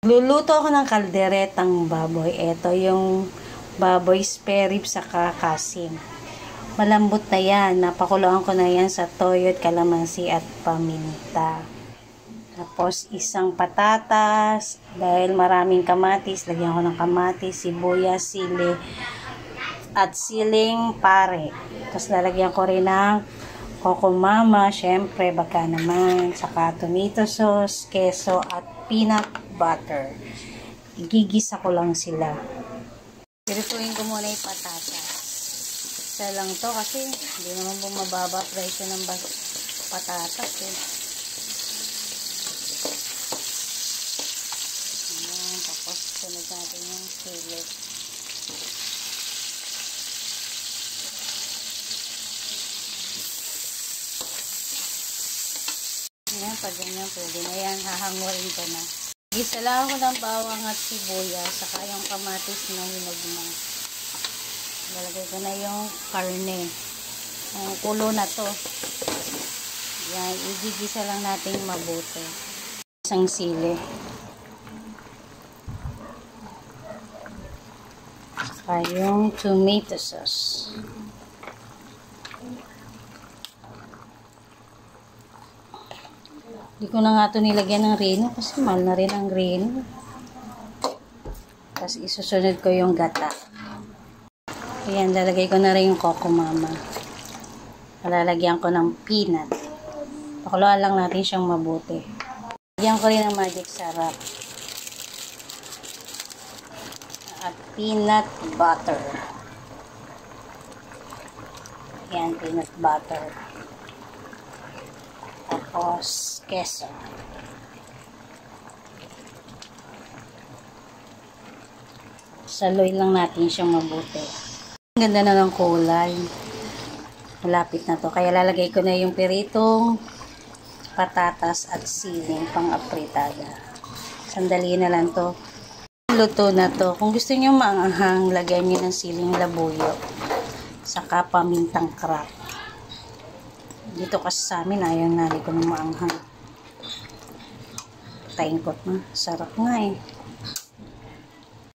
Luluto ako ng kalderetang baboy. Ito yung baboy spare ribs sa kakasim. Malambot na yan. Napakuluan ko na yan sa toyo at kalamansi at paminta. Tapos isang patatas. Dahil maraming kamatis, lagyan ko ng kamatis, sibuyas, sili, at siling pare. Tapos lalagyan ko rin ng kokomama, syempre, baka naman, saka tomato sauce, keso, at peanut butter. Igigisa ko lang sila. Pirutuin ko muna yung patatas. Isa lang to kasi hindi naman bumababa presyo ng patatas eh. Ayan, tapos sunod natin yung sili. Ayan, pag ganyan, pwede na yan. Hahanguin ko na. Gisa lang ako ng bawang at sibuyas, saka yung kamatis na hinog na. Lalagay ko na yung karne. Ang kulo na to. Yan, igigisa lang natin mabuti. Isang sili. Saka yung tomato sauce. Hindi ko na nga ito nilagyan ng reno kasi mahal na rin ang reno. Tapos isusunod ko yung gata. Ayan, lalagay ko na rin yung kokomama. Lalagyan ko ng peanut. Pakuluan lang natin siyang mabuti. Lagyan ko rin ng magic sarap. At peanut butter. Ayan, peanut butter. Tapos, keso. Saluin lang natin siyang mabuti. Ang ganda na ng kulay. Malapit na to. Kaya lalagay ko na yung piritong patatas at siling pang-apritada. Sandali na lang to. Luto na to. Kung gusto nyo maanghang, lagyan nyo ng siling labuyo. Saka pamintang crack. Dito kasi sa amin, ayaw nali ko ng maanghang. Taingkot na. Sarap nga eh.